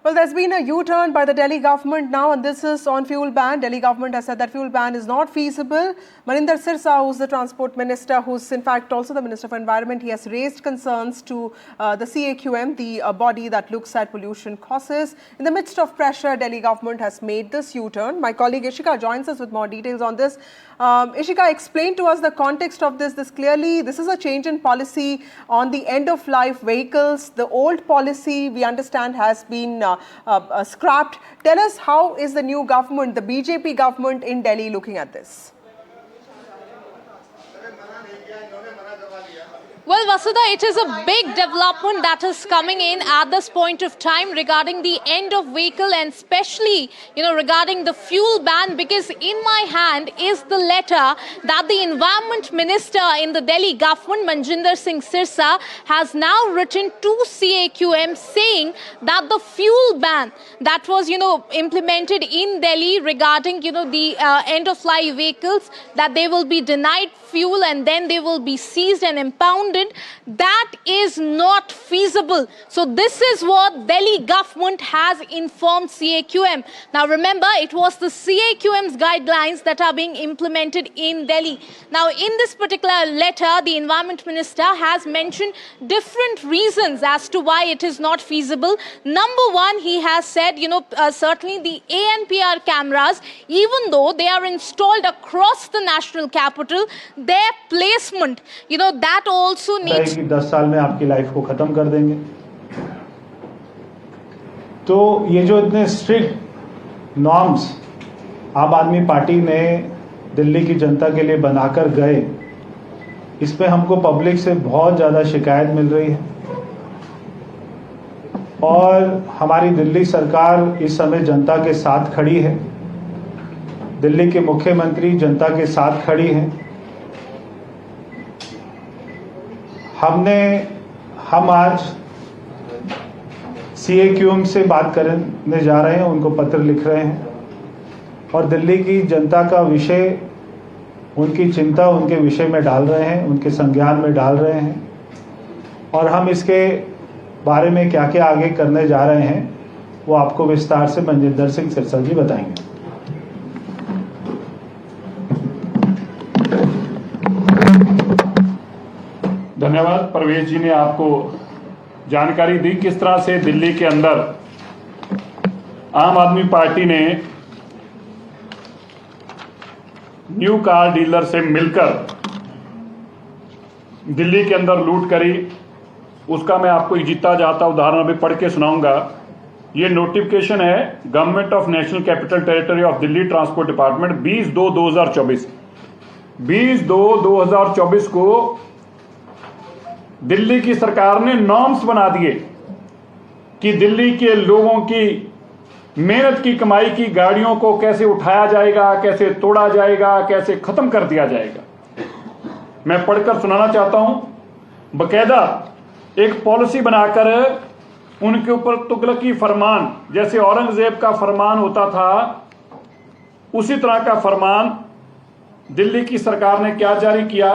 Well, there's been a U-turn by the Delhi government now, and this is on fuel ban. Delhi government has said that fuel ban is not feasible. Maninder Sirsa, who's the transport minister, who's in fact also the Minister for Environment, he has raised concerns to the CAQM, the body that looks at pollution causes. In the midst of pressure, Delhi government has made this U-turn. My colleague Ishika joins us with more details on this. Ishika, explain to us the context of this. This is a change in policy on the end-of-life vehicles. The old policy, we understand, has been scrapped. Tell us, how is the new government, the BJP government in Delhi, looking at this? Well, Vasudha, it is a big development that is coming in at this point of time regarding the end of vehicle and especially, regarding the fuel ban, because in my hand is the letter that the Environment Minister in the Delhi government, Manjinder Singh Sirsa, has now written to CAQM saying that the fuel ban that was, implemented in Delhi regarding, the end-of-life vehicles, that they will be denied fuel and then they will be seized and impounded. That is not feasible. So this is what Delhi government has informed CAQM. Now remember, it was the CAQM's guidelines that are being implemented in Delhi. Now in this particular letter, the Environment Minister has mentioned different reasons as to why it is not feasible. Number one, he has said, certainly the ANPR cameras, even though they are installed across the national capital, their placement, that also needs... 10 साल में आपकी life को खत्म कर देंगे। तो ये जो इतने स्ट्रिक्ट नॉर्म्स आम आदमी पार्टी ने दिल्ली की जनता के लिए बनाकर गए, इस पे हमको पब्लिक से बहुत ज़्यादा शिकायत मिल रही है और हमारी दिल्ली सरकार इस समय जनता के साथ खड़ी है। दिल्ली के मुख्यमंत्री जनता के साथ खड़ी हैं। हम आज CAQM से बात करने जा रहे हैं, उनको पत्र लिख रहे हैं और दिल्ली की जनता का विषय, उनकी चिंता उनके विषय में डाल रहे हैं, उनके संज्ञान में डाल रहे हैं और हम इसके बारे में क्या क्या आगे करने जा रहे हैं वो आपको विस्तार से मनजिंदर सिंह सिरसा जी बताएंगे। धन्यवाद। परवेश जी ने आपको जानकारी दी किस तरह से दिल्ली के अंदर आम आदमी पार्टी ने न्यू कार डीलर से मिलकर दिल्ली के अंदर लूट करी। उसका मैं आपको एक जीता जाता उदाहरण अभी पढ़ के सुनाऊंगा। ये नोटिफिकेशन है government of national capital territory of Delhi transport department 20/2/2024। 20/2/2024 को दिल्ली की सरकार ने नॉर्म्स बना दिए कि दिल्ली के लोगों की मेहनत की कमाई की गाड़ियों को कैसे उठाया जाएगा, कैसे तोड़ा जाएगा, कैसे खत्म कर दिया जाएगा। मैं पढ़कर सुनाना चाहता हूं। बकायदा एक पॉलिसी बनाकर उनके ऊपर तुगलकी फरमान, जैसे औरंगजेब का फरमान होता था, उसी तरह का फरमान दिल्ली की सरकार ने क्या जारी किया।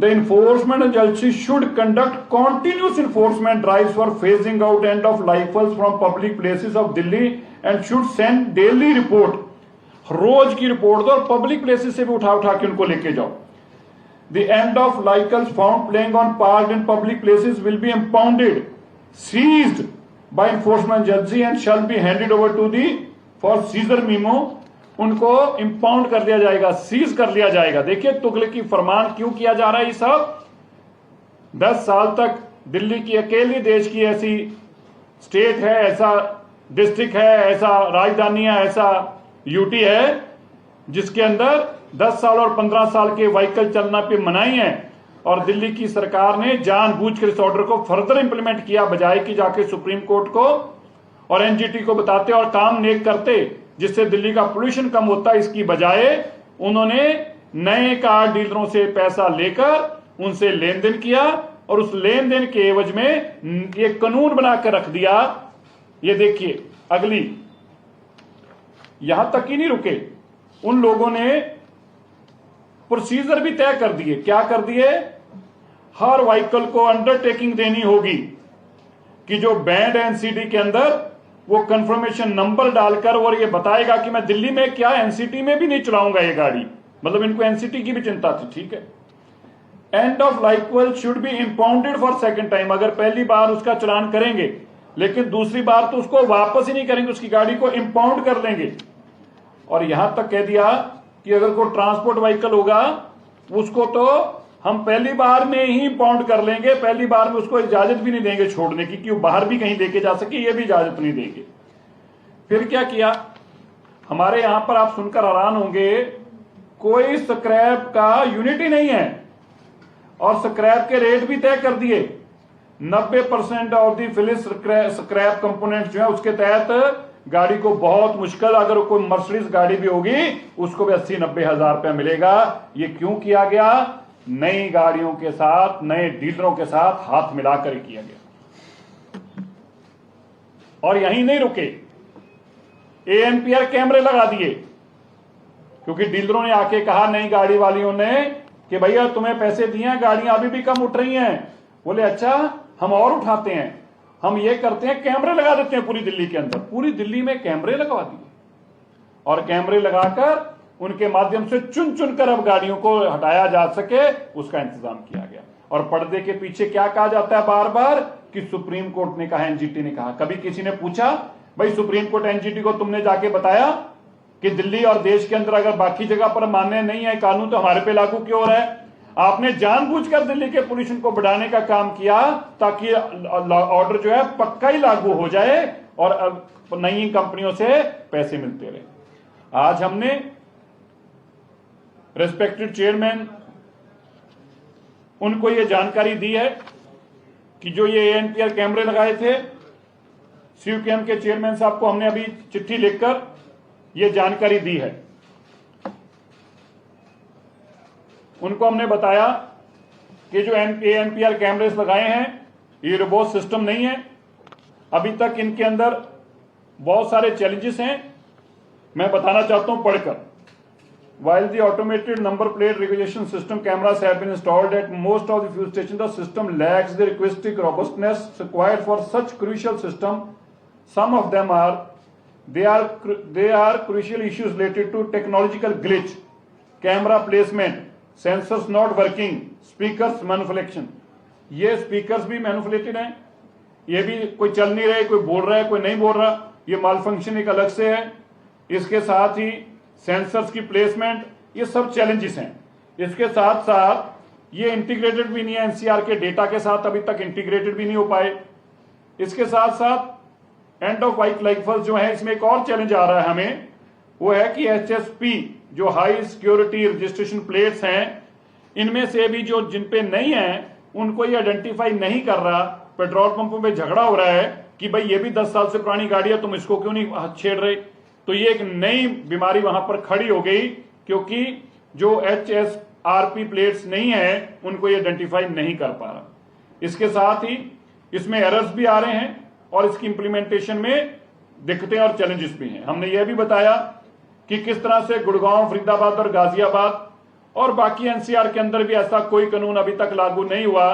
The enforcement agency should conduct continuous enforcement drives for phasing out end-of-life vehicles from public places of Delhi and should send daily report। रोज की रिपोर्ट दो और पब्लिक प्लेसेस से भी उठा के उनको लेके जाओ। The end-of-life vehicles found playing on parked in public places will be impounded, seized by enforcement agency and shall be handed over to the for seizure memo। उनको इंपाउंड कर दिया जाएगा, सीज कर लिया जाएगा। देखिए तुगलकी फरमान क्यों किया जा रहा है। ये सब 10 साल तक दिल्ली की अकेली देश की ऐसी स्टेट है, ऐसा डिस्ट्रिक्ट है, ऐसा राजधानी है, ऐसा यूटी है जिसके अंदर 10 साल और 15 साल के व्हीकल चलना पे मनाही है और दिल्ली की सरकार ने जानबूझकर इस ऑर्डर को फर्दर इंप्लीमेंट किया, बजाय कि जाके सुप्रीम कोर्ट को और एनजीटी को बताते और काम नेक करते जिससे दिल्ली का पोल्यूशन कम होता। इसकी बजाय उन्होंने नए कार डीलरों से पैसा लेकर उनसे लेन देन किया और उस लेन देन के एवज में एक कानून बनाकर रख दिया। ये देखिए अगली, यहां तक ही नहीं रुके, उन लोगों ने प्रोसीजर भी तय कर दिए। क्या कर दिए? हर व्हीकल को अंडरटेकिंग देनी होगी कि जो बैंड है एनसीटी के अंदर वो कंफर्मेशन नंबर डालकर और ये बताएगा कि मैं दिल्ली में क्या एनसीटी में भी नहीं चलाऊंगा ये गाड़ी, मतलब इनको एनसीटी की भी चिंता थी, ठीक है। And of liquor should be impounded for second time, अगर पहली बार उसका चलान करेंगे लेकिन दूसरी बार तो उसको वापस ही नहीं करेंगे, उसकी गाड़ी को इंपाउंड कर लेंगे। और यहां तक कह दिया कि अगर कोई ट्रांसपोर्ट व्हीकल होगा उसको तो हम पहली बार में ही इंपाउंड कर लेंगे, पहली बार में उसको इजाजत भी नहीं देंगे छोड़ने की कि वो बाहर भी कहीं लेके जा सके, ये भी इजाजत नहीं देंगे। फिर क्या किया, हमारे यहां पर आप सुनकर हैरान होंगे, कोई स्क्रैप का यूनिट ही नहीं है और स्क्रैप के रेट भी तय कर दिए। 90% of the finish scrap component जो है उसके तहत गाड़ी को बहुत मुश्किल, अगर कोई मर्सिडीज गाड़ी भी होगी उसको भी 80-90 हजार रुपया मिलेगा। ये क्यों किया गया, नई गाड़ियों के साथ नए डीलरों के साथ हाथ मिलाकर किया गया। और यहीं नहीं रुके, एएनपीआर कैमरे लगा दिए, क्योंकि डीलरों ने आके कहा नई गाड़ी वालियों ने कि भैया तुम्हें पैसे दिए हैं, गाड़ियां अभी भी कम उठ रही हैं। बोले अच्छा हम और उठाते हैं, हम ये करते हैं कैमरे लगा देते हैं पूरी दिल्ली के अंदर। पूरी दिल्ली में कैमरे लगवा दिए और कैमरे लगाकर उनके माध्यम से चुन चुन कर अब गाड़ियों को हटाया जा सके उसका इंतजाम किया गया। और पर्दे के पीछे क्या कहा जाता है बार बार कि सुप्रीम कोर्ट ने कहा, एनजीटी ने कहा। कभी किसी ने पूछा भाई सुप्रीम कोर्ट एनजीटी को तुमने जाके बताया कि दिल्ली और देश के अंदर अगर बाकी जगह पर मान्य नहीं है कानून तो हमारे पे लागू क्यों हो रहा है? आपने जानबूझकर दिल्ली के पोल्यूशन को बढ़ाने का काम किया ताकि ऑर्डर जो है पक्का ही लागू हो जाए और नई कंपनियों से पैसे मिलते रहे। आज हमने रेस्पेक्टेड चेयरमैन उनको यह जानकारी दी है कि जो ये एएनपीआर कैमरे लगाए थे, सीयूकेएम के चेयरमैन साहब को हमने अभी चिट्ठी लिखकर यह जानकारी दी है। उनको हमने बताया कि जो एएनपीआर कैमरेस लगाए हैं ये रोबोट सिस्टम नहीं है, अभी तक इनके अंदर बहुत सारे चैलेंजेस हैं। मैं बताना चाहता हूं पढ़कर। While the automated number plate recognition system cameras have been installed at most of the fuel stations, the system lacks the requisite robustness required for such crucial system. Some of them they are crucial issues related to technological glitch, camera placement, sensors not working, speakers manipulation. ये speakers भी manipulated हैं, ये भी कोई चल नहीं रहे, कोई बोल रहा है कोई नहीं बोल रहा, ये माल फंक्शन एक अलग से है। इसके साथ ही सेंसर्स की प्लेसमेंट, ये सब चैलेंजेस हैं। इसके साथ साथ ये इंटीग्रेटेड भी नहीं है, एनसीआर के डेटा के साथ अभी तक इंटीग्रेटेड भी नहीं हो पाए। इसके साथ साथ एंड ऑफ लाइफ जो है इसमें एक और चैलेंज आ रहा है हमें, वो है कि एचएसपी जो हाई सिक्योरिटी रजिस्ट्रेशन प्लेट्स हैं इनमें से भी जो जिन पे नहीं है उनको ये आइडेंटिफाई नहीं कर रहा। पेट्रोल पंपों पे झगड़ा हो रहा है कि भाई ये भी 10 साल से पुरानी गाड़ी है, तुम इसको क्यों नहीं छेड़ रहे। तो ये एक नई बीमारी वहां पर खड़ी हो गई, क्योंकि जो एचएसआरपी प्लेट्स नहीं है उनको ये आइडेंटिफाई नहीं कर पा रहा। इसके साथ ही इसमें एरर्स भी आ रहे हैं और इसकी इंप्लीमेंटेशन में दिक्कतें और चैलेंजेस भी हैं। हमने ये भी बताया कि किस तरह से गुड़गांव, फरीदाबाद और गाजियाबाद और बाकी एनसीआर के अंदर भी ऐसा कोई कानून अभी तक लागू नहीं हुआ।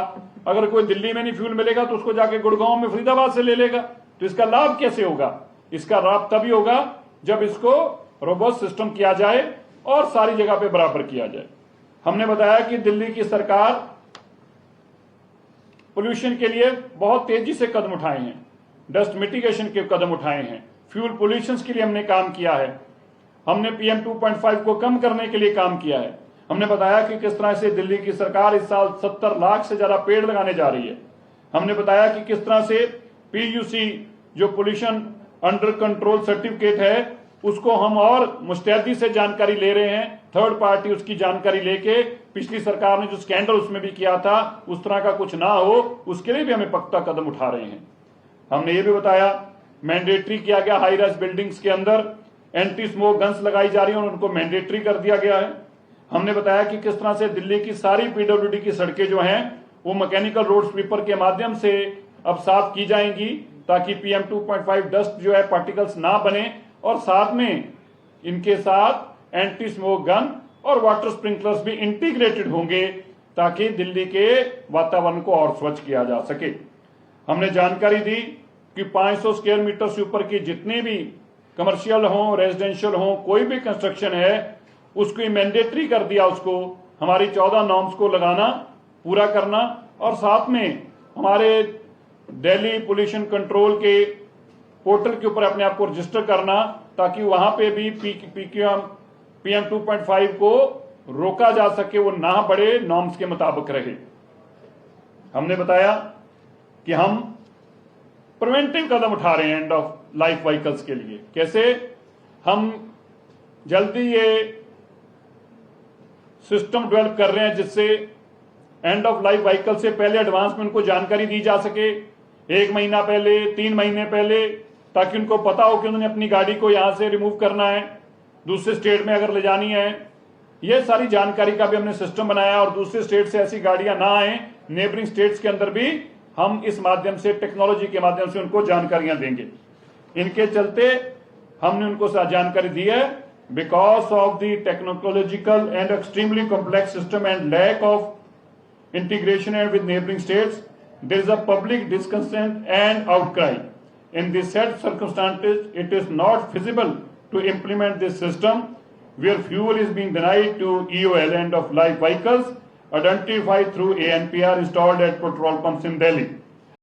अगर कोई दिल्ली में नहीं फ्यूल मिलेगा तो उसको जाके गुड़गांव में, फरीदाबाद से ले लेगा। तो इसका लाभ कैसे होगा? इसका लाभ तभी होगा जब इसको रोबोट सिस्टम किया जाए और सारी जगह पे बराबर किया जाए। हमने बताया कि दिल्ली की सरकार पोल्यूशन के लिए बहुत तेजी से कदम उठाए हैं, डस्ट मिटिगेशन के कदम उठाए हैं, फ्यूल पोल्यूशन के लिए हमने काम किया है, हमने PM 2.5 को कम करने के लिए काम किया है। हमने बताया कि किस तरह से दिल्ली की सरकार इस साल 70 लाख से ज्यादा पेड़ लगाने जा रही है। हमने बताया कि किस तरह से PUC जो पोल्यूशन अंडर कंट्रोल सर्टिफिकेट है उसको हम और मुस्तैदी से जानकारी ले रहे हैं, थर्ड पार्टी उसकी जानकारी लेके। पिछली सरकार ने जो स्कैंडल उसमें भी किया था उस तरह का कुछ ना हो उसके लिए भी हमें पक्का कदम उठा रहे हैं। हमने ये भी बताया मैंडेटरी किया गया, हाई राइज बिल्डिंग्स के अंदर एंटी स्मोक गन्स लगाई जा रही है और उनको मैंडेटरी कर दिया गया है। हमने बताया कि किस तरह से दिल्ली की सारी PWD की सड़कें जो हैं वो मैकेनिकल रोड स्वीपर के माध्यम से अब साफ की जाएंगी ताकि PM 2.5 डस्ट जो है पार्टिकल्स ना बने, और साथ में इनके साथ एंटी स्मोक गन और वाटर स्प्रिंकलर्स भी इंटीग्रेटेड होंगे ताकि दिल्ली के वातावरण को और स्वच्छ किया जा सके। हमने जानकारी दी कि 500 स्क्वायर मीटर से ऊपर की जितनी भी कमर्शियल हो, रेजिडेंशियल हो, कोई भी कंस्ट्रक्शन है, उसको मैंडेटरी कर दिया, उसको हमारी 14 नॉर्म्स को लगाना, पूरा करना, और साथ में हमारे दिल्ली पोल्यूशन कंट्रोल के पोर्टल के ऊपर अपने आप को रजिस्टर करना, ताकि वहां पे भी PM 2.5 को रोका जा सके, वो ना बढ़े, नॉर्म्स के मुताबिक रहे। हमने बताया कि हम प्रिवेंटिव कदम उठा रहे हैं एंड ऑफ लाइफ व्हीकल्स के लिए। कैसे? हम जल्दी ये सिस्टम डेवलप कर रहे हैं जिससे एंड ऑफ लाइफ व्हीकल से पहले एडवांस में उनको जानकारी दी जा सके, 1 महीना पहले, 3 महीने पहले, ताकि उनको पता हो कि उन्होंने अपनी गाड़ी को यहां से रिमूव करना है, दूसरे स्टेट में अगर ले जानी है। ये सारी जानकारी का भी हमने सिस्टम बनाया, और दूसरे स्टेट से ऐसी गाड़ियां ना आए, नेबरिंग स्टेट्स के अंदर भी हम इस माध्यम से, टेक्नोलॉजी के माध्यम से उनको जानकारियां देंगे। इनके चलते हमने उनको जानकारी दी है, because of the technological and extremely complex system and lack of integration and with neighboring states, there is a public discontent and outcry. In these said circumstances, it is not feasible to implement this system where fuel is being denied to EOL end of life vehicles identified through ANPR installed at petrol pumps in Delhi.